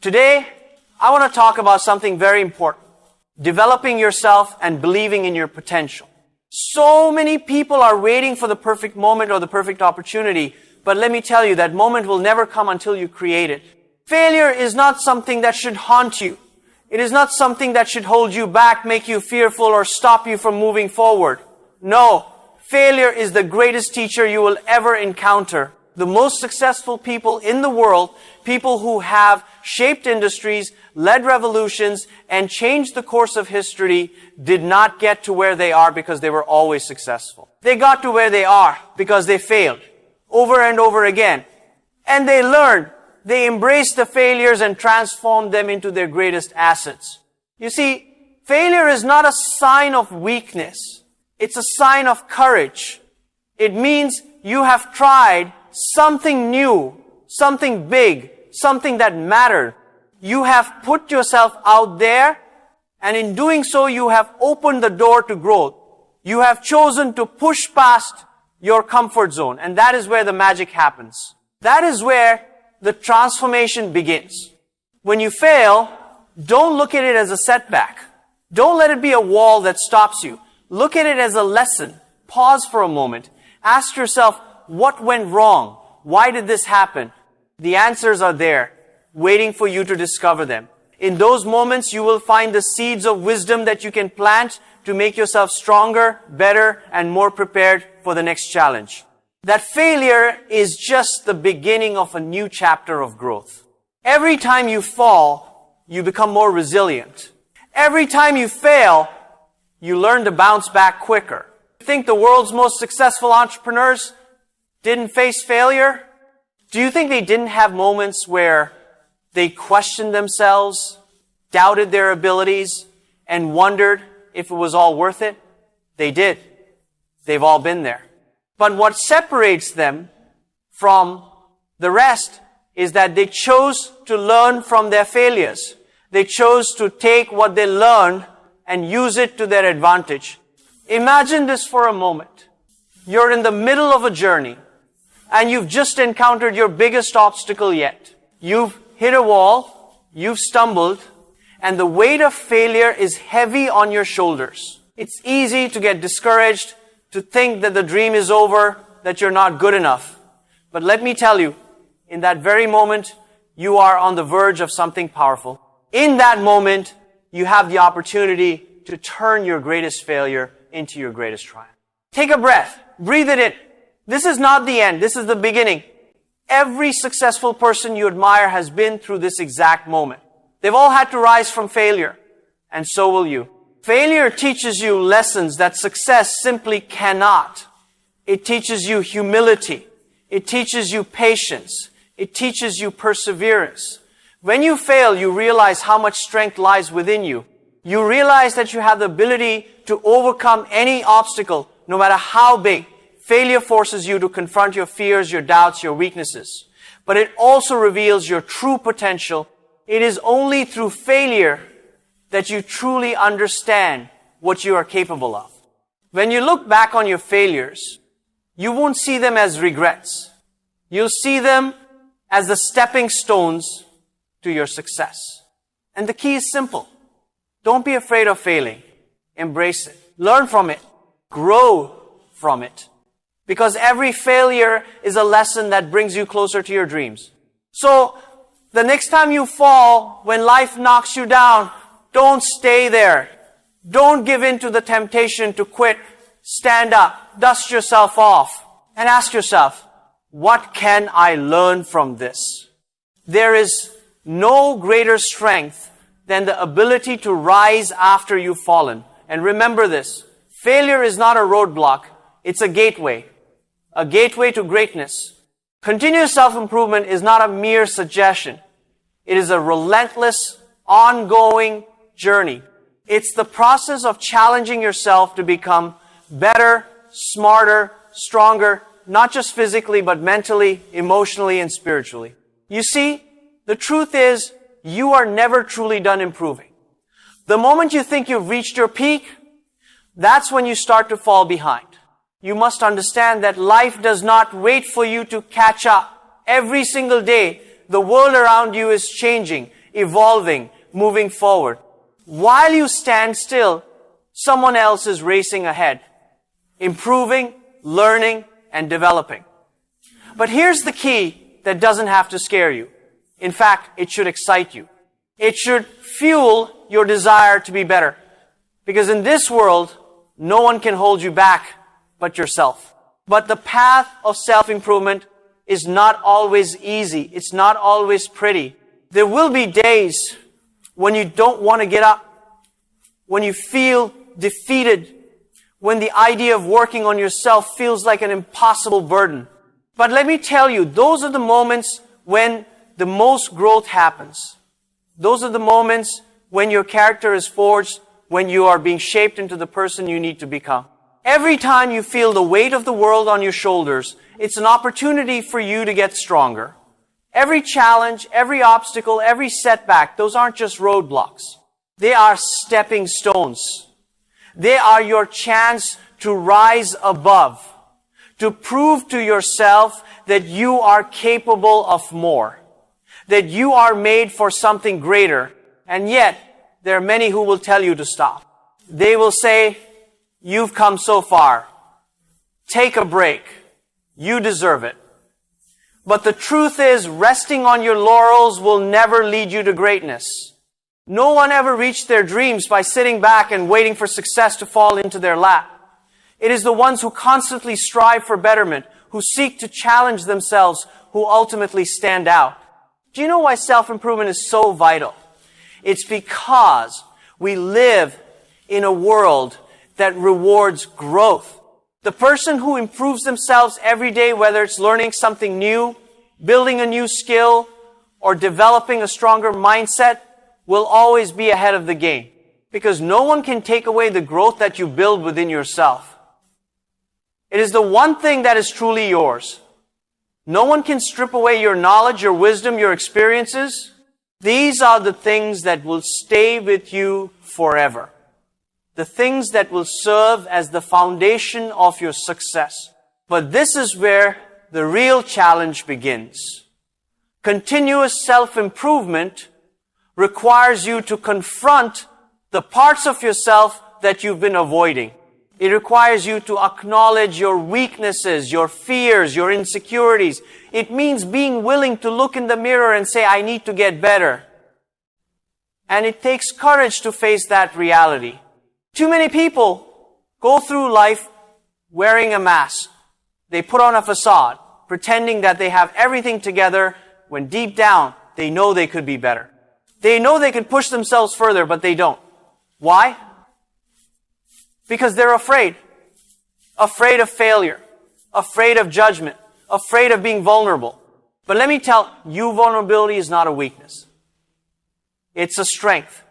Today, I want to talk about something very important. Developing yourself and believing in your potential. So many people are waiting for the perfect moment or the perfect opportunity, but let me tell you, that moment will never come until you create it. Failure is not something that should haunt you. It is not something that should hold you back, make you fearful, or stop you from moving forward. No, failure is the greatest teacher you will ever encounter. The most successful people in the world, people who have shaped industries, led revolutions, and changed the course of history, did not get to where they are because they were always successful. They got to where they are because they failed over and over again. And they learned, they embraced the failures and transformed them into their greatest assets. You see, failure is not a sign of weakness. It's a sign of courage. It means you have tried something new, something big, something that mattered. You have put yourself out there, and in doing so, you have opened the door to growth. You have chosen to push past your comfort zone, and that is where the magic happens. That is where the transformation begins. When you fail, don't look at it as a setback. Don't let it be a wall that stops you. Look at it as a lesson. Pause for a moment. Ask yourself, what went wrong? Why did this happen? The answers are there, waiting for you to discover them. In those moments, you will find the seeds of wisdom that you can plant to make yourself stronger, better, and more prepared for the next challenge. That failure is just the beginning of a new chapter of growth. Every time you fall, you become more resilient. Every time you fail, you learn to bounce back quicker. Think the world's most successful entrepreneurs didn't face failure? Do you think they didn't have moments where they questioned themselves, doubted their abilities, and wondered if it was all worth it? They did. They've all been there. But what separates them from the rest is that they chose to learn from their failures. They chose to take what they learned and use it to their advantage. Imagine this for a moment. You're in the middle of a journey, and you've just encountered your biggest obstacle yet. You've hit a wall, you've stumbled, and the weight of failure is heavy on your shoulders. It's easy to get discouraged, to think that the dream is over, that you're not good enough. But let me tell you, in that very moment, you are on the verge of something powerful. In that moment, you have the opportunity to turn your greatest failure into your greatest triumph. Take a breath. Breathe it in. This is not the end. This is the beginning. Every successful person you admire has been through this exact moment. They've all had to rise from failure. And so will you. Failure teaches you lessons that success simply cannot. It teaches you humility. It teaches you patience. It teaches you perseverance. When you fail, you realize how much strength lies within you. You realize that you have the ability to overcome any obstacle, no matter how big. Failure forces you to confront your fears, your doubts, your weaknesses. But it also reveals your true potential. It is only through failure that you truly understand what you are capable of. When you look back on your failures, you won't see them as regrets. You'll see them as the stepping stones to your success. And the key is simple. Don't be afraid of failing. Embrace it. Learn from it. Grow from it. Because every failure is a lesson that brings you closer to your dreams. So, the next time you fall, when life knocks you down, don't stay there. Don't give in to the temptation to quit. Stand up. Dust yourself off. And ask yourself, what can I learn from this? There is no greater strength than the ability to rise after you've fallen. And remember this. Failure is not a roadblock. It's a gateway. A gateway to greatness. Continuous self-improvement is not a mere suggestion. It is a relentless, ongoing journey. It's the process of challenging yourself to become better, smarter, stronger, not just physically, but mentally, emotionally, and spiritually. You see, the truth is, you are never truly done improving. The moment you think you've reached your peak, that's when you start to fall behind. You must understand that life does not wait for you to catch up. Every single day, the world around you is changing. evolving, moving forward. While you stand still, someone else is racing ahead, improving, learning, and developing. But here's the key that doesn't have to scare you. In fact, it should excite you. It should fuel your desire to be better. Because in this world, no one can hold you back but yourself. But the path of self-improvement is not always easy. It's not always pretty. There will be days when you don't want to get up, when you feel defeated, when the idea of working on yourself feels like an impossible burden. But let me tell you, those are the moments when the most growth happens. Those are the moments when your character is forged, when you are being shaped into the person you need to become. Every time you feel the weight of the world on your shoulders, it's an opportunity for you to get stronger. Every challenge, every obstacle, every setback, those aren't just roadblocks. They are stepping stones. They are your chance to rise above, to prove to yourself that you are capable of more, that you are made for something greater. And yet, there are many who will tell you to stop. They will say, you've come so far. Take a break. You deserve it. But the truth is, resting on your laurels will never lead you to greatness. No one ever reached their dreams by sitting back and waiting for success to fall into their lap. It is the ones who constantly strive for betterment, who seek to challenge themselves, who ultimately stand out. Do you know why self-improvement is so vital? It's because we live in a world that rewards growth. The person who improves themselves every day, whether it's learning something new, building a new skill, or developing a stronger mindset, will always be ahead of the game. Because no one can take away the growth that you build within yourself. It is the one thing that is truly yours. No one can strip away your knowledge, your wisdom, your experiences. These are the things that will stay with you forever. The things that will serve as the foundation of your success. But this is where the real challenge begins. Continuous self-improvement requires you to confront the parts of yourself that you've been avoiding. It requires you to acknowledge your weaknesses, your fears, your insecurities. It means being willing to look in the mirror and say, I need to get better. And it takes courage to face that reality. Too many people go through life wearing a mask. They put on a facade, pretending that they have everything together, when deep down, they know they could be better. They know they can push themselves further, but they don't. Why? Because they're afraid. Afraid of failure. Afraid of judgment. Afraid of being vulnerable. But let me tell you, vulnerability is not a weakness. It's a strength.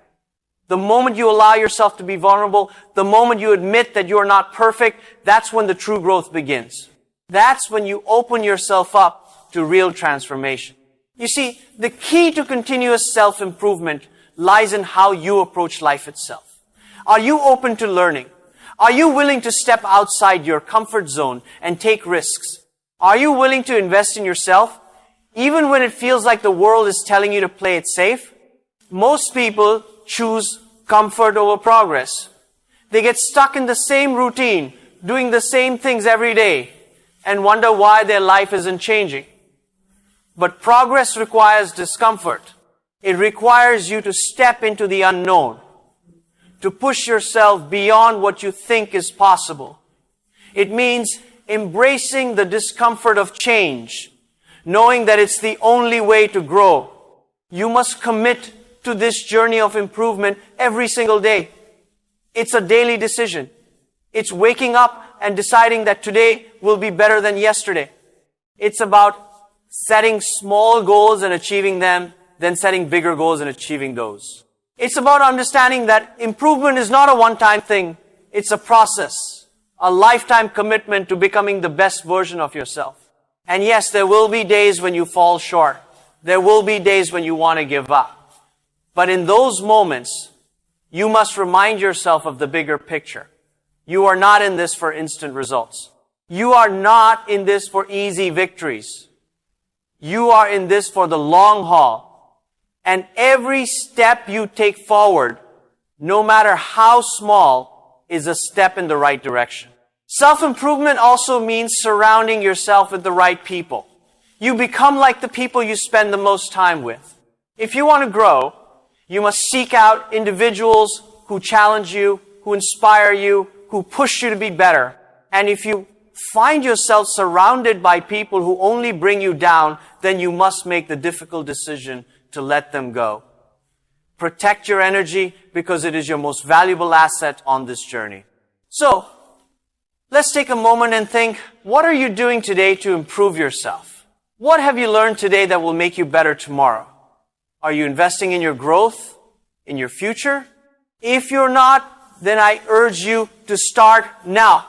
The moment you allow yourself to be vulnerable, the moment you admit that you're not perfect, that's when the true growth begins. That's when you open yourself up to real transformation. You see, the key to continuous self-improvement lies in how you approach life itself. Are you open to learning? Are you willing to step outside your comfort zone and take risks? Are you willing to invest in yourself, even when it feels like the world is telling you to play it safe? Most people choose comfort over progress. They get stuck in the same routine, doing the same things every day, and wonder why their life isn't changing. But progress requires discomfort. It requires you to step into the unknown, to push yourself beyond what you think is possible. It means embracing the discomfort of change, knowing that it's the only way to grow. You must commit to this journey of improvement every single day. It's a daily decision. It's waking up and deciding that today will be better than yesterday. It's about setting small goals and achieving them, then setting bigger goals and achieving those. It's about understanding that improvement is not a one-time thing. It's a process, a lifetime commitment to becoming the best version of yourself. And yes, there will be days when you fall short. There will be days when you want to give up. But in those moments, you must remind yourself of the bigger picture. You are not in this for instant results. You are not in this for easy victories. You are in this for the long haul. And every step you take forward, no matter how small, is a step in the right direction. Self-improvement also means surrounding yourself with the right people. You become like the people you spend the most time with. If you want to grow, you must seek out individuals who challenge you, who inspire you, who push you to be better. And if you find yourself surrounded by people who only bring you down, then you must make the difficult decision to let them go. Protect your energy because it is your most valuable asset on this journey. So, let's take a moment and think, what are you doing today to improve yourself? What have you learned today that will make you better tomorrow? Are you investing in your growth, in your future? If you're not, then I urge you to start now.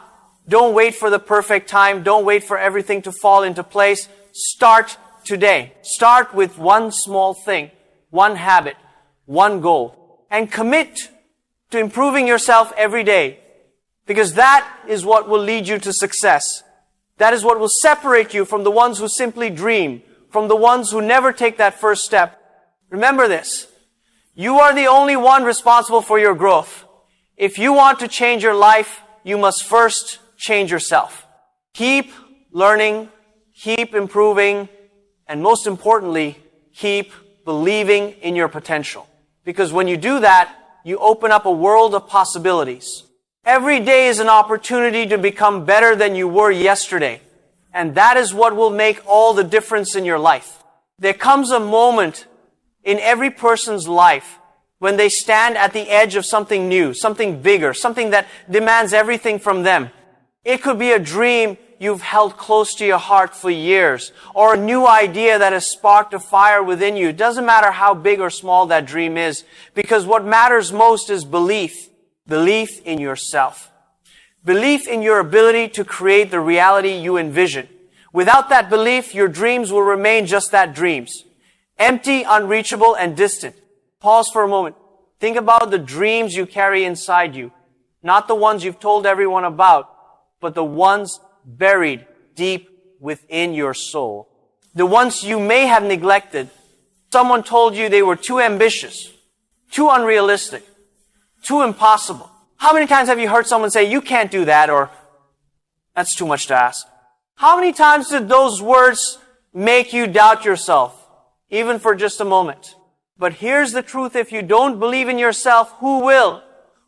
Don't wait for the perfect time. Don't wait for everything to fall into place. Start today. Start with one small thing, one habit, one goal, and commit to improving yourself every day, because that is what will lead you to success. That is what will separate you from the ones who simply dream, from the ones who never take that first step. Remember this. You are the only one responsible for your growth. If you want to change your life, you must first change yourself. Keep learning, keep improving, and most importantly, keep believing in your potential. Because when you do that, you open up a world of possibilities. Every day is an opportunity to become better than you were yesterday. And that is what will make all the difference in your life. There comes a moment in every person's life when they stand at the edge of something new, something bigger, something that demands everything from them. It could be a dream you've held close to your heart for years, or a new idea that has sparked a fire within you. It doesn't matter how big or small that dream is, because what matters most is belief. Belief in yourself. Belief in your ability to create the reality you envision. Without that belief, your dreams will remain just that, dreams. Empty, unreachable, and distant. Pause for a moment. Think about the dreams you carry inside you. Not the ones you've told everyone about, but the ones buried deep within your soul. The ones you may have neglected. Someone told you they were too ambitious, too unrealistic, too impossible. How many times have you heard someone say, you can't do that, or that's too much to ask? How many times did those words make you doubt yourself, even for just a moment? But here's the truth. If you don't believe in yourself, who will?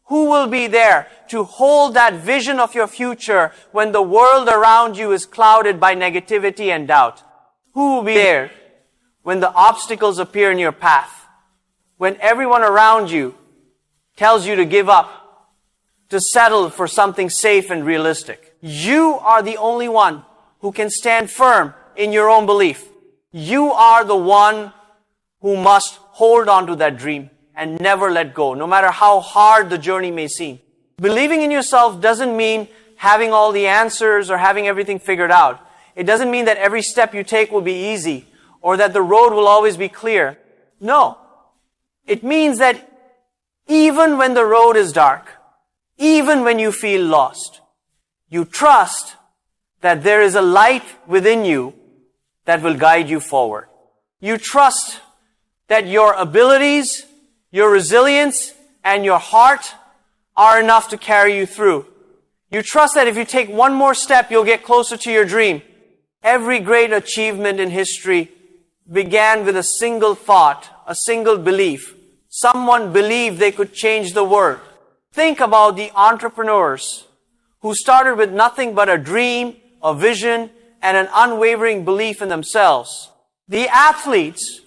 Who will be there to hold that vision of your future when the world around you is clouded by negativity and doubt? Who will be there when the obstacles appear in your path? When everyone around you tells you to give up, to settle for something safe and realistic? You are the only one who can stand firm in your own belief. You are the one who must hold on to that dream and never let go, no matter how hard the journey may seem. Believing in yourself doesn't mean having all the answers or having everything figured out. It doesn't mean that every step you take will be easy or that the road will always be clear. No. It means that even when the road is dark, even when you feel lost, you trust that there is a light within you that will guide you forward. You trust that your abilities, your resilience, and your heart are enough to carry you through. You trust that if you take one more step, you'll get closer to your dream. Every great achievement in history began with a single thought, a single belief. Someone believed they could change the world. Think about the entrepreneurs who started with nothing but a dream, a vision, and an unwavering belief in themselves. The athletes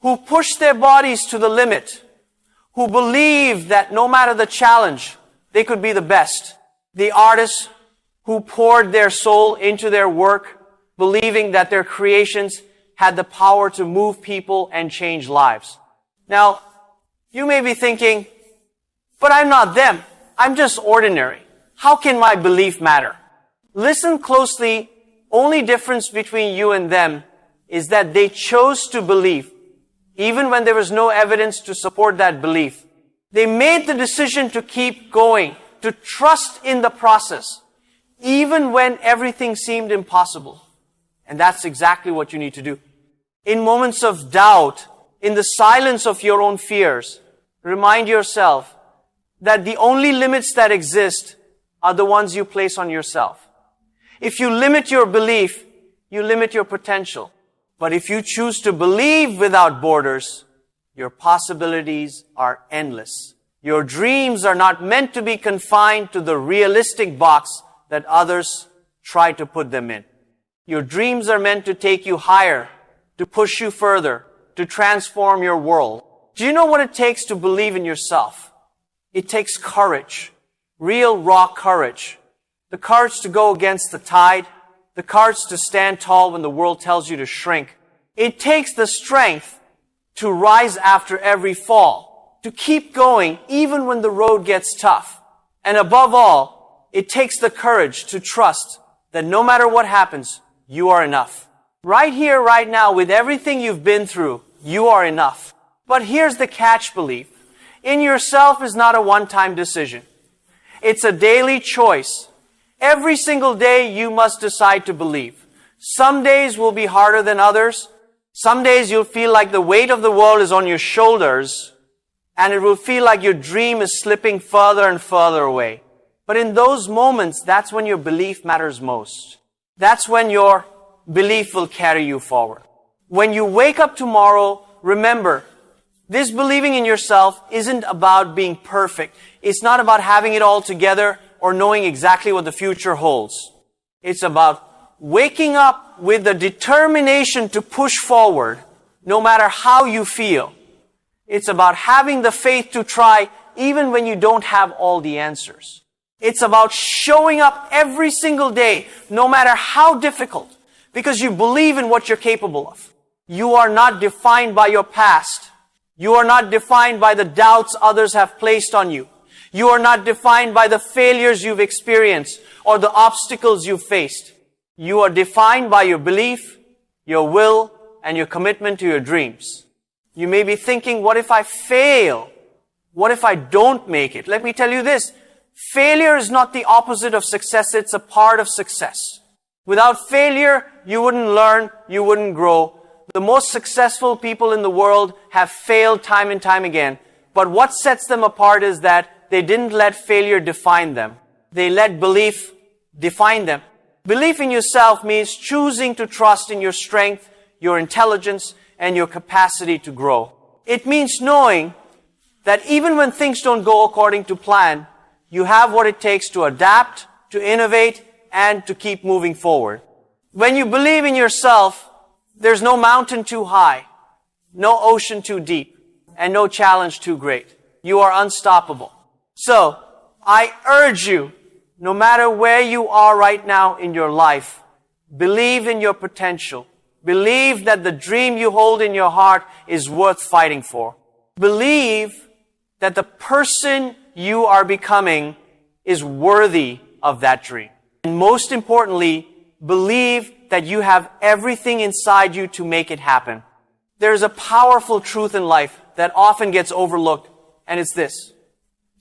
who pushed their bodies to the limit, who believed that no matter the challenge, they could be the best. The artists who poured their soul into their work, believing that their creations had the power to move people and change lives. Now, you may be thinking, but I'm not them. I'm just ordinary. How can my belief matter? Listen closely. Only difference between you and them is that they chose to believe, even when there was no evidence to support that belief. They made the decision to keep going, to trust in the process, even when everything seemed impossible. And that's exactly what you need to do. In moments of doubt, in the silence of your own fears, remind yourself that the only limits that exist are the ones you place on yourself. If you limit your belief, you limit your potential. But if you choose to believe without borders, your possibilities are endless. Your dreams are not meant to be confined to the realistic box that others try to put them in. Your dreams are meant to take you higher, to push you further, to transform your world. Do you know what it takes to believe in yourself? It takes courage, real raw courage. The courage to go against the tide, the courage to stand tall when the world tells you to shrink. It takes the strength to rise after every fall, to keep going even when the road gets tough. And above all, it takes the courage to trust that no matter what happens, you are enough. Right here, right now, with everything you've been through, you are enough. But here's the catch, belief. In yourself is not a one-time decision. It's a daily choice. Every single day you must decide to believe. Some days will be harder than others. Some days you'll feel like the weight of the world is on your shoulders, and it will feel like your dream is slipping further and further away. But in those moments, that's when your belief matters most. That's when your belief will carry you forward. When you wake up tomorrow, remember, this believing in yourself isn't about being perfect. It's not about having it all together or knowing exactly what the future holds. It's about waking up with the determination to push forward, no matter how you feel. It's about having the faith to try even when you don't have all the answers. It's about showing up every single day, no matter how difficult, because you believe in what you're capable of. You are not defined by your past. You are not defined by the doubts others have placed on you. You are not defined by the failures you've experienced or the obstacles you've faced. You are defined by your belief, your will, and your commitment to your dreams. You may be thinking, what if I fail? What if I don't make it? Let me tell you this. Failure is not the opposite of success. It's a part of success. Without failure, you wouldn't learn, you wouldn't grow. The most successful people in the world have failed time and time again. But what sets them apart is that they didn't let failure define them. They let belief define them. Belief in yourself means choosing to trust in your strength, your intelligence, and your capacity to grow. It means knowing that even when things don't go according to plan, you have what it takes to adapt, to innovate, and to keep moving forward. When you believe in yourself, there's no mountain too high, no ocean too deep, and no challenge too great. You are unstoppable. So, I urge you, no matter where you are right now in your life, believe in your potential. Believe that the dream you hold in your heart is worth fighting for. Believe that the person you are becoming is worthy of that dream. And most importantly, believe that you have everything inside you to make it happen. There's a powerful truth in life that often gets overlooked, and it's this.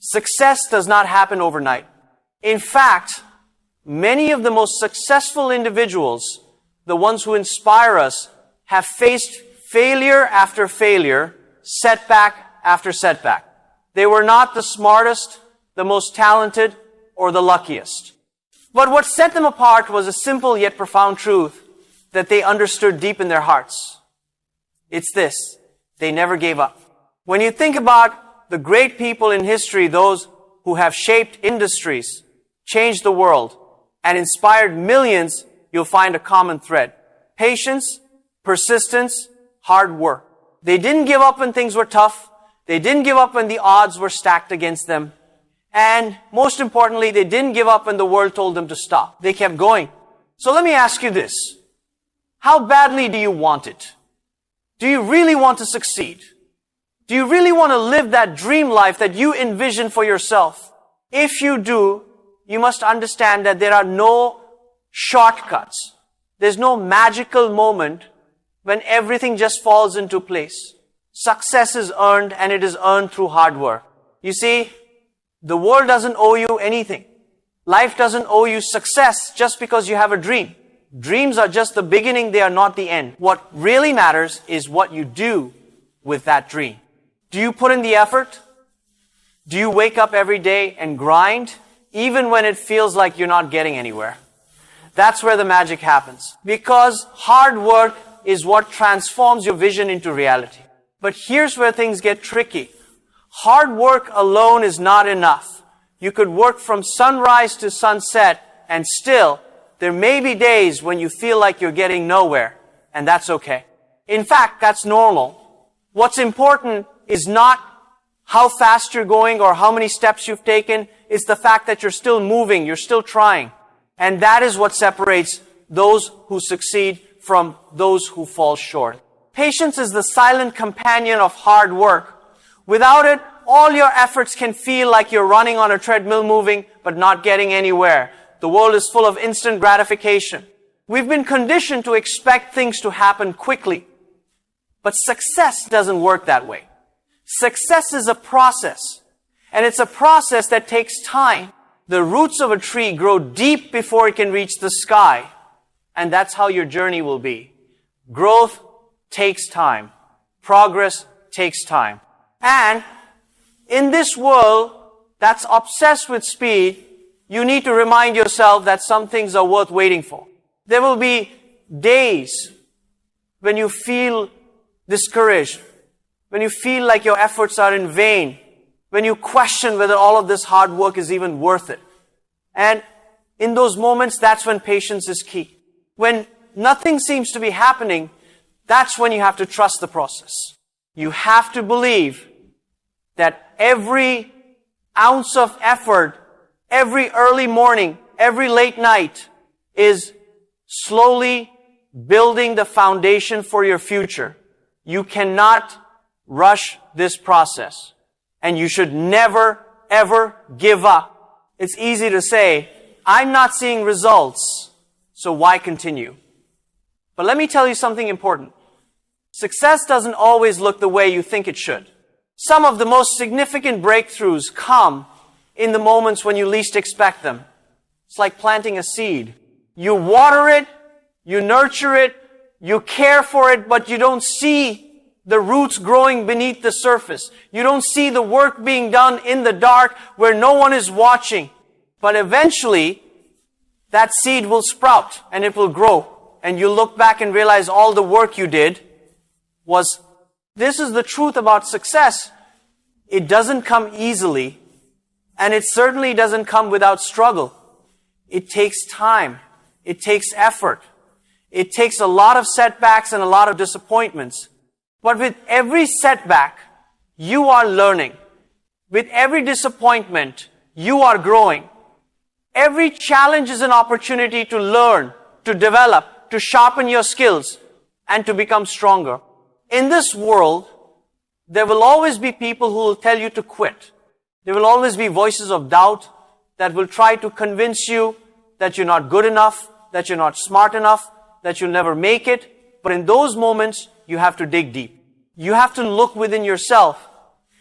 Success does not happen overnight. In fact, many of the most successful individuals, the ones who inspire us, have faced failure after failure, setback after setback. They were not the smartest, the most talented, or the luckiest. But what set them apart was a simple yet profound truth that they understood deep in their hearts. It's this: they never gave up. When you think about the great people in history, those who have shaped industries, changed the world, and inspired millions, you'll find a common thread. Patience, persistence, hard work. They didn't give up when things were tough. They didn't give up when the odds were stacked against them. And most importantly, they didn't give up when the world told them to stop. They kept going. So let me ask you this. How badly do you want it? Do you really want to succeed? Do you really want to live that dream life that you envision for yourself? If you do, you must understand that there are no shortcuts. There's no magical moment when everything just falls into place. Success is earned, and it is earned through hard work. You see, the world doesn't owe you anything. Life doesn't owe you success just because you have a dream. Dreams are just the beginning, they are not the end. What really matters is what you do with that dream? Do you put in the effort? Do you wake up every day and grind, even when it feels like you're not getting anywhere? That's where the magic happens. Because hard work is what transforms your vision into reality. But here's where things get tricky. Hard work alone is not enough. You could work from sunrise to sunset, and still, there may be days when you feel like you're getting nowhere, and that's okay. In fact, that's normal. What's important is not how fast you're going or how many steps you've taken. It's the fact that you're still moving, you're still trying. And that is what separates those who succeed from those who fall short. Patience is the silent companion of hard work. Without it, all your efforts can feel like you're running on a treadmill moving, but not getting anywhere. The world is full of instant gratification. We've been conditioned to expect things to happen quickly. But success doesn't work that way. Success is a process. And it's a process that takes time. The roots of a tree grow deep before it can reach the sky. And that's how your journey will be. Growth takes time. Progress takes time. And in this world that's obsessed with speed, you need to remind yourself that some things are worth waiting for. There will be days when you feel discouraged, when you feel like your efforts are in vain, when you question whether all of this hard work is even worth it. And in those moments, that's when patience is key. When nothing seems to be happening, that's when you have to trust the process. You have to believe that every ounce of effort, every early morning, every late night is slowly building the foundation for your future. You cannot rush this process. And you should never, ever give up. It's easy to say, I'm not seeing results, so why continue? But let me tell you something important. Success doesn't always look the way you think it should. Some of the most significant breakthroughs come in the moments when you least expect them. It's like planting a seed. You water it, you nurture it, you care for it, but you don't see the roots growing beneath the surface. You don't see the work being done in the dark where no one is watching. But eventually, that seed will sprout and it will grow. And you look back and realize all the work you did was, this is the truth about success. It doesn't come easily, and it certainly doesn't come without struggle. It takes time. It takes effort. It takes a lot of setbacks and a lot of disappointments. But with every setback, you are learning. With every disappointment, you are growing. Every challenge is an opportunity to learn, to develop, to sharpen your skills, and to become stronger. In this world, there will always be people who will tell you to quit. There will always be voices of doubt that will try to convince you that you're not good enough, that you're not smart enough, that you'll never make it. But in those moments, you have to dig deep. You have to look within yourself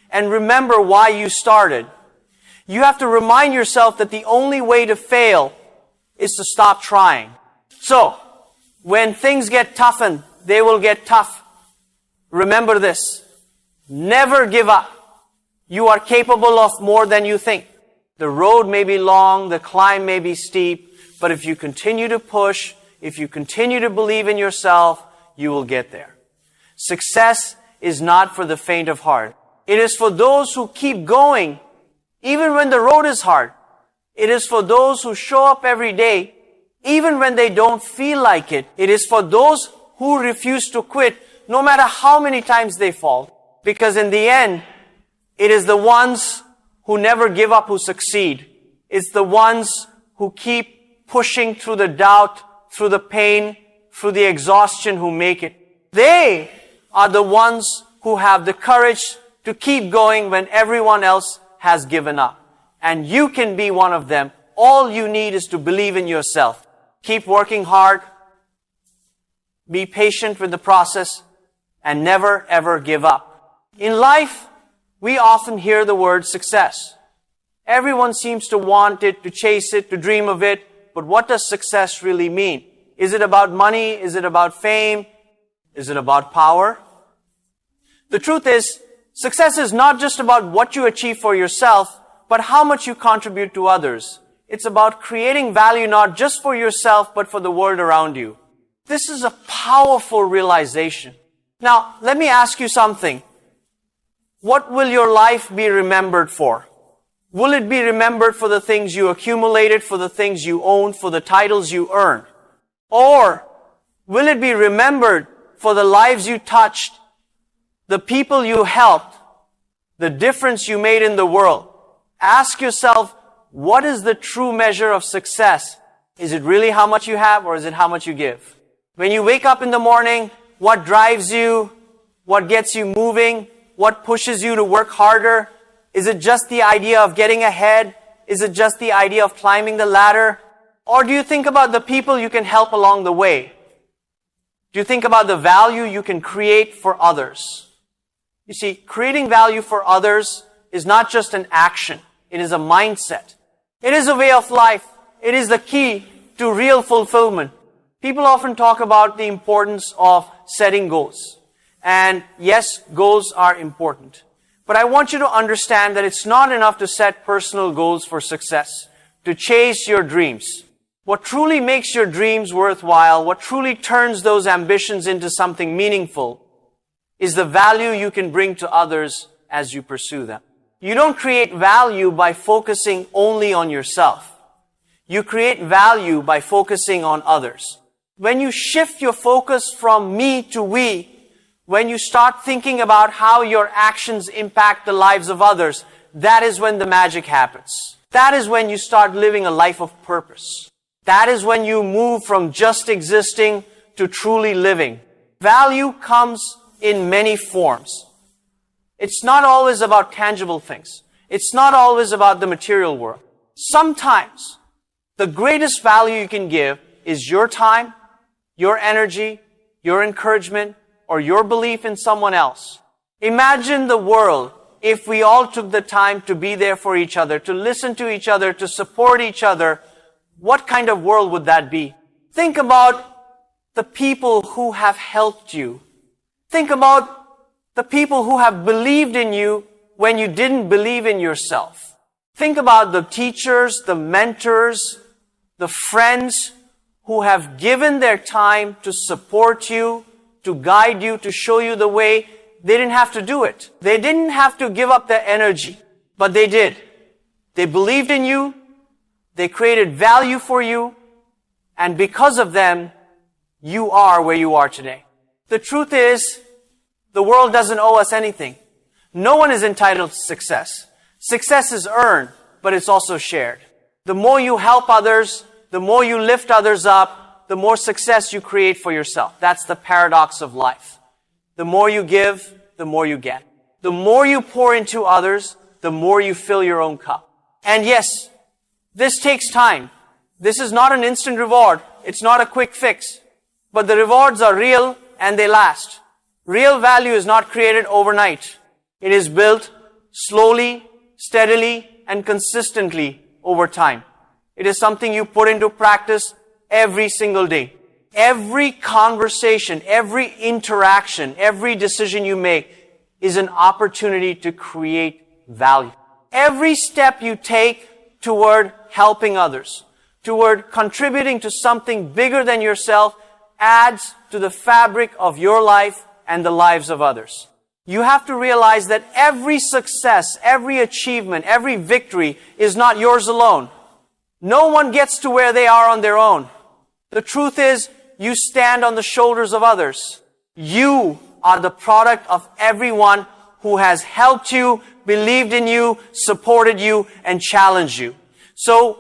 and remember why you started. You have to remind yourself that the only way to fail is to stop trying. So, when things get toughened, they will get tough. Remember this. Never give up. You are capable of more than you think. The road may be long, the climb may be steep, but if you continue to push, if you continue to believe in yourself, you will get there. Success is not for the faint of heart. It is for those who keep going, even when the road is hard. It is for those who show up every day, even when they don't feel like it. It is for those who refuse to quit, no matter how many times they fall. Because in the end, it is the ones who never give up who succeed. It's the ones who keep pushing through the doubt, through the pain, through the exhaustion who make it. They are the ones who have the courage to keep going when everyone else has given up. And you can be one of them. All you need is to believe in yourself. Keep working hard. Be patient with the process. And never ever give up. In life, we often hear the word success. Everyone seems to want it, to chase it, to dream of it. But what does success really mean? Is it about money? Is it about fame? Is it about power? The truth is, success is not just about what you achieve for yourself, but how much you contribute to others. It's about creating value not just for yourself, but for the world around you. This is a powerful realization. Now, let me ask you something. What will your life be remembered for? Will it be remembered for the things you accumulated, for the things you own, for the titles you earned? Or will it be remembered for the lives you touched, the people you helped, the difference you made in the world? Ask yourself, what is the true measure of success? Is it really how much you have, or is it how much you give? When you wake up in the morning, what drives you? What gets you moving? What pushes you to work harder? Is it just the idea of getting ahead? Is it just the idea of climbing the ladder? Or do you think about the people you can help along the way? Do you think about the value you can create for others? You see, creating value for others is not just an action. It is a mindset. It is a way of life. It is the key to real fulfillment. People often talk about the importance of setting goals. And yes, goals are important. But I want you to understand that it's not enough to set personal goals for success, to chase your dreams. What truly makes your dreams worthwhile, what truly turns those ambitions into something meaningful, is the value you can bring to others as you pursue them. You don't create value by focusing only on yourself. You create value by focusing on others. When you shift your focus from me to we, when you start thinking about how your actions impact the lives of others, that is when the magic happens. That is when you start living a life of purpose. That is when you move from just existing to truly living. Value comes in many forms. It's not always about tangible things. It's not always about the material world. Sometimes, the greatest value you can give is your time, your energy, your encouragement, or your belief in someone else. Imagine the world if we all took the time to be there for each other, to listen to each other, to support each other. What kind of world would that be? Think about the people who have helped you. Think about the people who have believed in you when you didn't believe in yourself. Think about the teachers, the mentors, the friends who have given their time to support you, to guide you, to show you the way. They didn't have to do it. They didn't have to give up their energy, but they did. They believed in you. They created value for you. And because of them, you are where you are today. The truth is, the world doesn't owe us anything. No one is entitled to success. Success is earned, but it's also shared. The more you help others, the more you lift others up, the more success you create for yourself. That's the paradox of life. The more you give, the more you get. The more you pour into others, the more you fill your own cup. And yes, this takes time. This is not an instant reward. It's not a quick fix. But the rewards are real and they last. Real value is not created overnight. It is built slowly, steadily, and consistently over time. It is something you put into practice every single day. Every conversation, every interaction, every decision you make is an opportunity to create value. Every step you take toward helping others, toward contributing to something bigger than yourself, adds to the fabric of your life and the lives of others. You have to realize that every success, every achievement, every victory is not yours alone. No one gets to where they are on their own. The truth is, you stand on the shoulders of others. You are the product of everyone who has helped you, believed in you, supported you, and challenged you. So,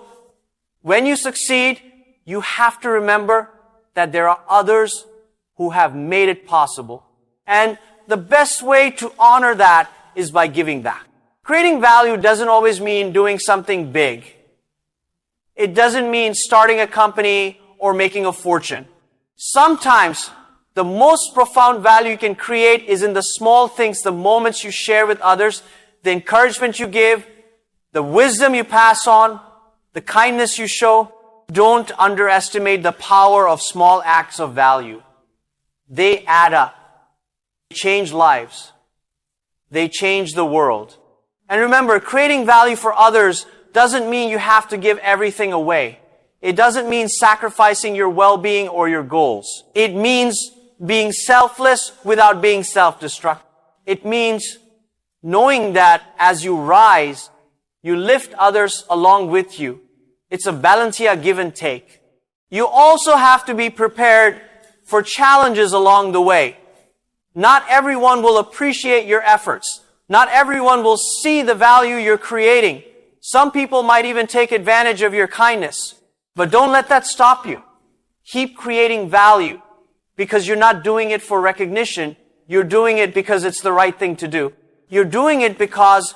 when you succeed, you have to remember that there are others who have made it possible. And the best way to honor that is by giving back. Creating value doesn't always mean doing something big. It doesn't mean starting a company or making a fortune. Sometimes the most profound value you can create is in the small things, the moments you share with others, the encouragement you give, the wisdom you pass on, the kindness you show. Don't underestimate the power of small acts of value. They add up. Change lives. they change the world. And remember, creating value for others doesn't mean you have to give everything away. It doesn't mean sacrificing your well-being or your goals. It means being selfless without being self-destructive. It means knowing that as you rise, you lift others along with you. It's a Valentia give and take. You also have to be prepared for challenges along the way. Not everyone will appreciate your efforts. Not everyone will see the value you're creating. Some people might even take advantage of your kindness. But don't let that stop you. Keep creating value because you're not doing it for recognition. You're doing it because it's the right thing to do. You're doing it because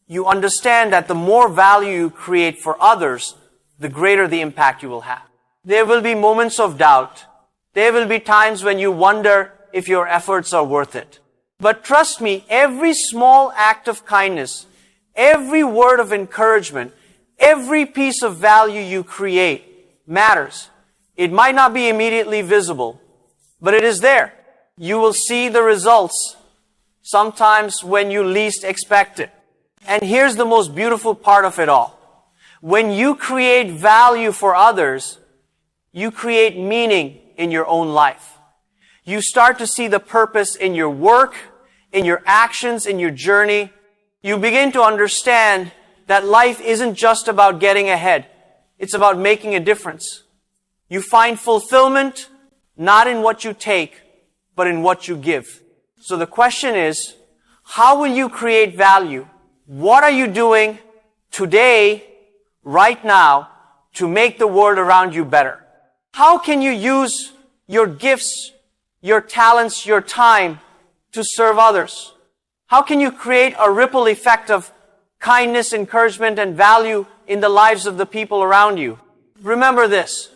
you understand that the more value you create for others, the greater the impact you will have. There will be moments of doubt. There will be times when you wonder if your efforts are worth it. But trust me, every small act of kindness, every word of encouragement, every piece of value you create matters. It might not be immediately visible, but it is there. You will see the results sometimes when you least expect it. And here's the most beautiful part of it all. When you create value for others, you create meaning in your own life. You start to see the purpose in your work, in your actions, in your journey. You begin to understand that life isn't just about getting ahead. It's about making a difference. You find fulfillment not in what you take, but in what you give. So the question is, how will you create value? What are you doing today, right now, to make the world around you better? How can you use your gifts, your talents, your time to serve others? How can you create a ripple effect of kindness, encouragement, and value in the lives of the people around you? Remember this.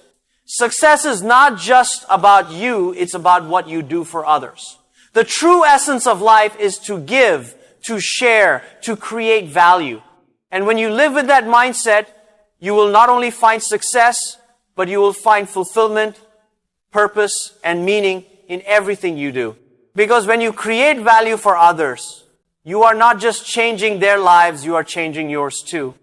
Success is not just about you, it's about what you do for others. The true essence of life is to give, to share, to create value. And when you live with that mindset, you will not only find success, but you will find fulfillment, purpose, and meaning in everything you do. Because when you create value for others, you are not just changing their lives, you are changing yours too.